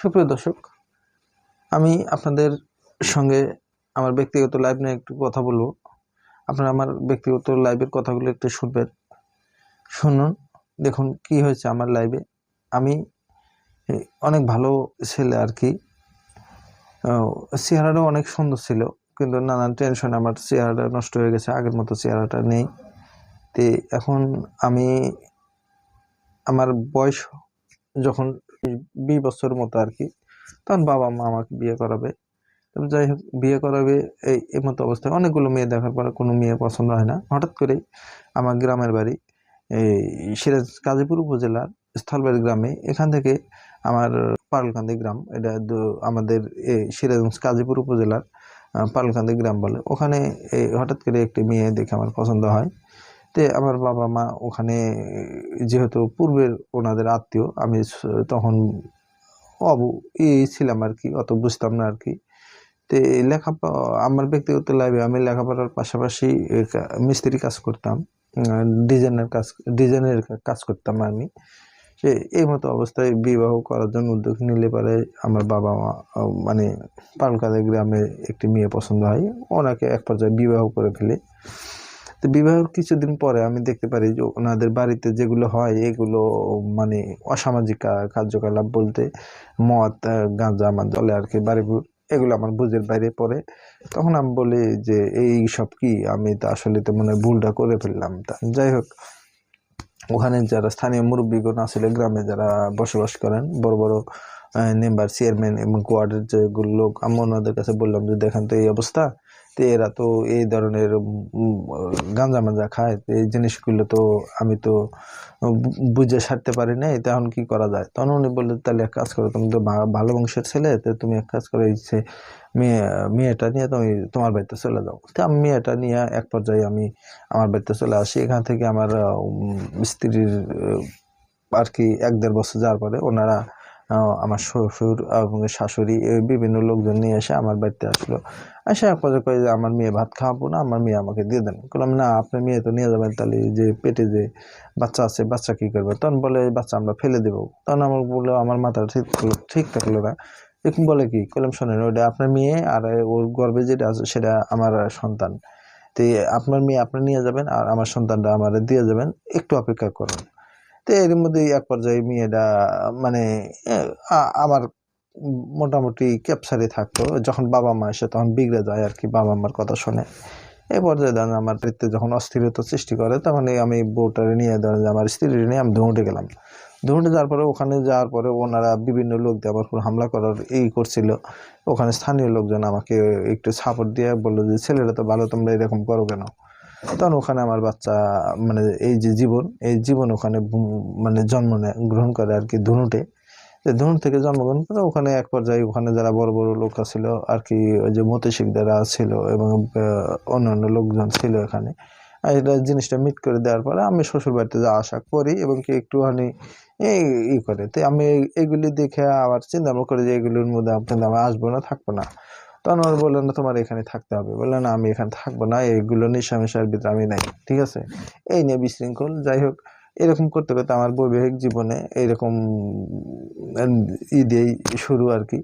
সুপ্রিয় দর্শক, আমি আপনাদের সঙ্গে আমার ব্যক্তিগত লাইভ নিয়ে একটু কথা বলবো। আপনারা আমার ব্যক্তিগত লাইভের কথাগুলো একটু শুনুন। দেখুন কি হয়েছে আমার লাইভে। আমি অনেক ভালো ছেলে আর কি, চেহারাটাও অনেক সুন্দর ছিল, কিন্তু নানান টেনশনে আমার চেহারাটা নষ্ট হয়ে গেছে, আগের মতো চেহারাটা নেই। তো এখন আমার বয়স যখন 20 বছরের মতো আর কি, তখন বাবা মা আমাকে বিয়ে করাবে। তবে যাই হোক, বিয়ে করাবে এই মতো অবস্থায় অনেকগুলো মেয়ে দেখার পরে কোনো মেয়ে পছন্দ হয় না। হঠাৎ করেই আমার গ্রামের বাড়ি এই সিরাজ গাজীপুর উপজেলার স্থলবাড়ি গ্রামে, এখান থেকে আমার পারুলকান্দি গ্রাম, এটা আমাদের সিরাজগঞ্জ গাজীপুর উপজেলার পারুলকান্দি গ্রাম বলে, ওখানে হঠাৎ করে একটি মেয়ে দেখে আমার পছন্দ হয়। তে আমার বাবা মা ওখানে, যেহেতু পূর্বের ওনাদের আত্মীয়, আমি তখন ছিলাম আর কি, অত বুঝতাম না আর কি। তো আমার ব্যক্তিগত লাইফে আমি লেখাপড়ার পাশাপাশি মিস্ত্রি কাজ করতাম, ডিজাইনের কাজ করতাম আমি। সে এই মতো অবস্থায় বিবাহ করার জন্য উদ্যোগ নিলে পরে আমার বাবা মা মানে পালকাদা গ্রামে একটি মেয়ে পছন্দ হয়, ওনাকে এক পর্যায়ে বিবাহ করে ফেলে। তো বিবাহের কিছুদিন পরে আমি দেখতে পারি যে ওনাদের বাড়িতে যেগুলো হয় এগুলো মানে অসামাজিক কার্যকলাপ বলতে মদ, গাঁজা আমার জলে আর কি, বাড়িপুর, এগুলো আমার বুঝের বাইরে পড়ে। তখন আমি বলি যে এই সব কি, আমি তো আসলে তো মনে হয় ভুলটা করে ফেললাম। তা যাই হোক, ওখানে যারা স্থানীয় মুরব্বীগণ আসলে গ্রামে যারা বসবাস করেন, বড় বড় মেম্বার, চেয়ারম্যান এবং ওয়ার্ডের যেগুলো লোক, আমি ওনাদের কাছে বললাম যে দেখেন তো এই অবস্থা, তো এরা তো এই ধরনের গাঁজা মাজা খায়, তো এই জিনিসগুলো তো আমি তো বুঝে সারতে পারি না, তখন কি করা যায়? তখন উনি বললেন তাহলে এক কাজ করো, তুমি তো ভালো বংশের ছেলে, তো তুমি এক কাজ করো, মেয়েটা নিয়ে তুমি তোমার বাড়িতে চলে যাও। তো আমি মেয়েটা নিয়ে এক পর্যায়ে আমি আমার বাড়িতে চলে আসি। এখান থেকে আমার স্ত্রীর আর কি 1-1.5 বছর যাওয়ার পরে ওনারা, আমার শ্বশুর এবং শাশুড়ি, বিভিন্ন লোকজন নিয়ে এসে আমার বাড়িতে আসলো। এসে এক পর্যায়ে কয়ে যে আমার মেয়ে ভাত খাওয়াবো না, আমার মেয়ে আমাকে দিয়ে দেন। বললাম না, আপনার মেয়ে তো নিয়ে যাবেন, তাহলে যে পেটে যে বাচ্চা আছে, বাচ্চা কি করবে? তখন বলে বাচ্চা আমরা ফেলে দেবো। তখন আমার বললো, আমার মাথা ঠিক থাকলো না। এরকম বলে কি? বললাম শোনেন, ওটা আপনার মেয়ে, আর ওর গর্ভে যেটা আছে সেটা আমার সন্তান। তো আপনার মেয়ে আপনি নিয়ে যাবেন, আর আমার সন্তানটা আমার দিয়ে যাবেন, একটু অপেক্ষা করুন। তো এর মধ্যেই এক পর্যায়ে মেয়েটা মানে আমার মোটামুটি ক্যাপচারে থাকতো। যখন বাবা মা এসে তখন বিগড়ে যায় আর কি, বাবা মার কথা শুনে। এই পর্যায়ে ধরেন আমার বাড়িতে যখন অস্থিরতা সৃষ্টি করে, তখন আমি বউটারে নিয়ে, ধরেন আমার স্ত্রী নিয়ে আমি ধুঁটে গেলাম। ধুঁটে যাওয়ার পরে, ওখানে যাওয়ার পরে ওনারা বিভিন্ন লোক দিয়ে আমার উপর হামলা করার করছিল। ওখানে স্থানীয় লোকজন আমাকে একটু সাপোর্ট দিয়ে বললো যে ছেলেরা তো ভালো, তোমরা এরকম করো কেন? তখন ওখানে আমার বাচ্চা, মানে এই জীবন ওখানে মানে গ্রহণ করে আর কি, ধুনুটে। ধুনুট থেকে জন্মগ্রহণ করে ওখানে এক পর্যায়ে ওখানে যারা বড় বড় লোক ছিল আর কি, ওই যে মতীশিক যারা ছিল এবং অন্যান্য লোকজন ছিল এখানে, আর এটা জিনিসটা মিট করে দেওয়ার পরে আমি শ্বশুর বাড়িতে যাওয়া আসা করি এবং কি একটুখানি ই করে। তো আমি এগুলি দেখে আবার চিন্তা ভাবনা করি যে এগুলির মধ্যে আপনাদের আমি আসবো না, থাকবো না। তখন আমার বললেন না তোমার এখানে থাকতে হবে। বললেন না, আমি এখানে থাকবো না, এইগুলো নেশামেশার ভিতরে আমি নাই, ঠিক আছে? এই নিয়ে বিশৃঙ্খল। যাই হোক, এরকম করতে করতে আমার বৈবাহিক জীবনে এইরকম দিয়েই শুরু আর কি।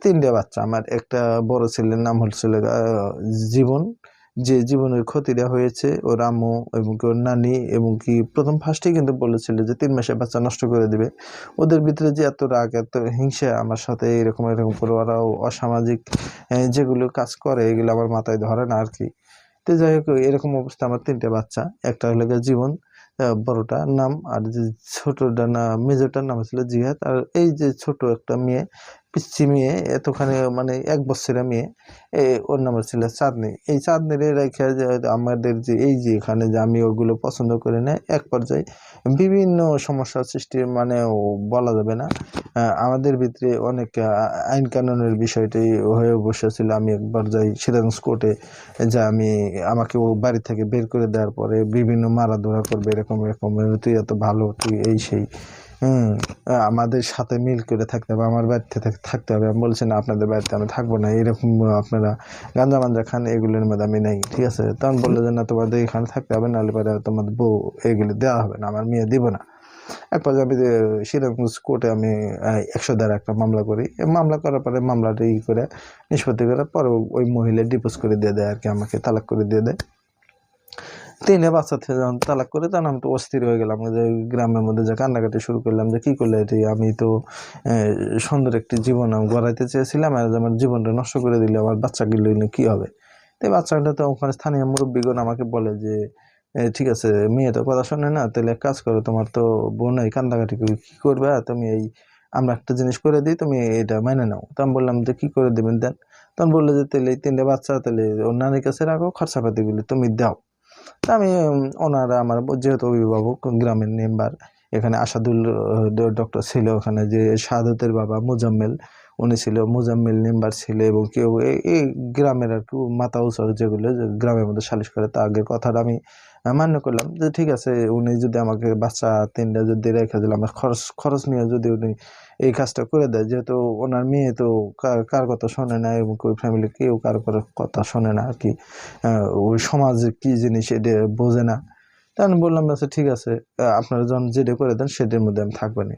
3টে বাচ্চা আমার, একটা বড় ছেলের নাম হচ্ছিল জীবন। যে জীবনের ক্ষতিটা হয়েছে ওর আম্মু এবং ওর নানি, এবং কি প্রথম ফার্স্টেই কিন্তু বলেছিল যে 3 মাসে বাচ্চা নষ্ট করে দিবে। ওদের ভিতরে যে এত রাগ, এত হিংসা আমার সাথে, এরকম করে ওরাও অসামাজিক যেগুলো কাজ করে, এগুলো আমার মাথায় ধরে না আর কি। তো যাই হোক, এরকম অবস্থা আমার 3টে বাচ্চা। একটা হলো জীবন, বড়টার নাম, আর যে ছোটটার নাম, মেজরটার নাম ছিল জিহাদ, আর এই যে ছোট একটা মেয়ে, পিচ্ছি মেয়ে, এতখানি মানে 1 বছরের মেয়ে, ওর নাম ছিল চাঁদনি। এই চাঁদনির রেখে যে আমাদের যে এই যে এখানে যে আমি ওগুলো পছন্দ করি না, এক পর্যায়ে বিভিন্ন সমস্যার সৃষ্টি, মানে বলা যাবে না। আমাদের ভিতরে অনেক আইন কানুনের বিষয়টি হয়ে বসেছিল। আমি একবার যাই সিরাজগঞ্জ কোর্টে, যা আমাকে ও বাড়ি থেকে বের করে দেওয়ার পরে বিভিন্ন মারাধরা করবে, এরকম এরকম, তুই এত ভালো, তুই এই সেই, আমাদের সাথে মিল করে থাকতে হবে, আমার বাড়িতে থাকতে হবে। আমি বলছি না, আপনাদের বাড়িতে আমি থাকবো না, এরকম আপনারা গাঞ্জা মাঞ্জা খান, এগুলোর মধ্যে আমি নেই, ঠিক আছে? তখন বললো যে না, তোমাদের এখানে থাকতে হবে, নাহলে পরে তোমাদের বউ এগুলো দেওয়া হবে না, আমার মেয়ে দিব না। এক পর্যায়ে আমি সিরাজগঞ্জ কোর্টে আমি 100 ধারা একটা মামলা করি। মামলা করার পরে মামলাটা করে নিষ্পত্তি করার পরে ওই মহিলা ডিপোজ করে দিয়ে দেয় আর কি, আমাকে তালাক করে দিয়ে দেয়। 3 বাচ্চা থেকে যখন তালাক করে তখন আমি তো অস্থির হয়ে গেলাম, যে গ্রামের মধ্যে যে কান্নাকাটি শুরু করলাম যে কী করলে এটি, আমি তো সুন্দর একটি জীবন আমি গড়াইতে চেয়েছিলাম, আর আমার জীবনটা নষ্ট করে দিলে আমার বাচ্চাগুলো নিয়ে কী হবে। তো এই বাচ্চাটা তো ওখানে স্থানীয় মুরব্বীগণ আমাকে বলে যে ঠিক আছে, মেয়ে তো কথা শোনে না, তাহলে এক কাজ করো, তোমার তো বোন এই কান্নাকাটি কী করবে, তুমি এই আমরা একটা জিনিস করে দিই, তুমি এটা মেনে নাও। তো আমি বললাম যে কী করে দেবেন দেন। তখন বললো যে তাহলে এই 3 বাচ্চা তাহলে ওর নানির কাছে রাখো, খরচাপাতিগুলি তুমি দাও। তা আমি ওনারা আমার যেহেতু অভিভাবক, গ্রামের মেম্বার, এখানে আসাদুল ডক্টর ছিল, ওখানে যে শাহাদতের বাবা মুজাম্মেল উনি ছিল, মুজাম্মেল মেম্বার ছিল, এবং কেউ এই গ্রামের আর কি মাথা উঁচু যেগুলো গ্রামের মধ্যে সালিশ করে, তা আগের কথাটা আমি মান্য করলাম যে ঠিক আছে, উনি যদি আমাকে বাচ্চা 3টা যদি রেখে দিল, আমার খরচ নিয়ে যদি উনি এই কাজটা করে দেয়, যেহেতু ওনার মেয়ে তো কার কথা শোনে না, এবং ওই ফ্যামিলি কেউ কার কথা শোনে না আর কি, ওই সমাজ কি জিনিস এটা বোঝে না। তা আমি বললাম আচ্ছা ঠিক আছে, আপনারা যখন যেটা করে দেন সেটার মধ্যে আমি থাকবো না।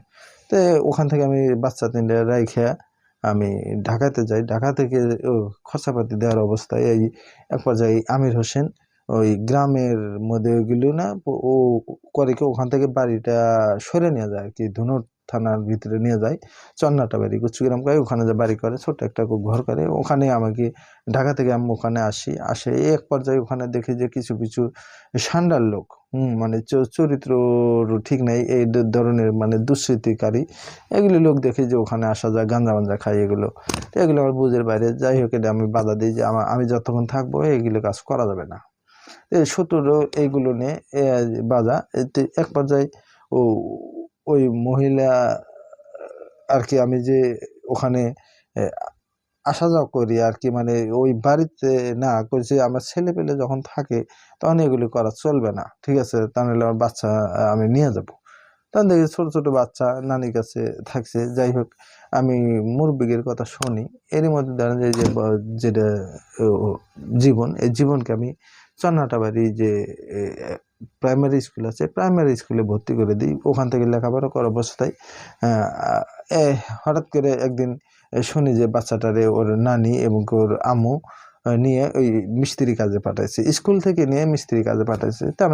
তো ওখান থেকে আমি বাচ্চা 3টা রাইখা আমি ঢাকাতে যাই। ঢাকা থেকে খরচাপাতি দেওয়ার অবস্থায় এই এক পর্যায়ে আমির হোসেন ওই গ্রামের মধ্যে ওইগুলো না, ও করে কি ওখান থেকে বাড়িটা সরে নিয়ে যায় আর কি, ধুনট থানার ভিতরে নিয়ে যায়, চন্নাটা বাড়ি কুচুগ্রাম করে, ওখানে যে বাড়ি করে, ছোট্ট একটা ঘর করে, ওখানে আমাকে ঢাকা থেকে আমি ওখানে আসে এক পর্যায়ে ওখানে দেখি যে কিছু কিছু সান্ডার লোক, মানে চরিত্র ঠিক নাই, এই ধরনের মানে দুষ্কৃতিকারী এগুলি লোক দেখি যে ওখানে আসা যায়, গাঞ্জা খাই, এগুলো তো এগুলো আমার বুঝের বাইরে। যাই হোক, এটা আমি বাধা দিই যে আমি যতক্ষণ থাকবো এইগুলো কাজ করা যাবে না। এই শত্রুরও এইগুলো নিয়ে বাধা। এক পর্যায়ে ও ওই মহিলা আর কি, আমি যে ওখানে আসা যাওয়া করি আর কি, মানে ওই বাড়িতে না করছি, আমার ছেলে পেলে যখন থাকে তখন এগুলি করা চলবে না, ঠিক আছে, তাহলে আমার বাচ্চা আমি নিয়ে যাব। তখন দেখি ছোট ছোট বাচ্চা নানির কাছে থাকছে। যাই হোক, আমি মুরব্বিগের কথা শুনি, এরই মধ্যে ধরেন যে যেটা জীবন, এই জীবনকে আমি চন্নাটাবাড়ি যে প্রাইমারি স্কুল আছে, প্রাইমারি স্কুলে ভর্তি করে দিই। ওখান থেকে লেখাপড়া করা অবস্থায় হঠাৎ করে একদিন শুনি যে বাচ্চাটারে ওর নানি এবং ওর আম্মু নিয়ে ওই মিস্ত্রি কাজে পাঠাইছে, স্কুল থেকে নিয়ে মিস্ত্রি কাজে পাঠাইছে। তা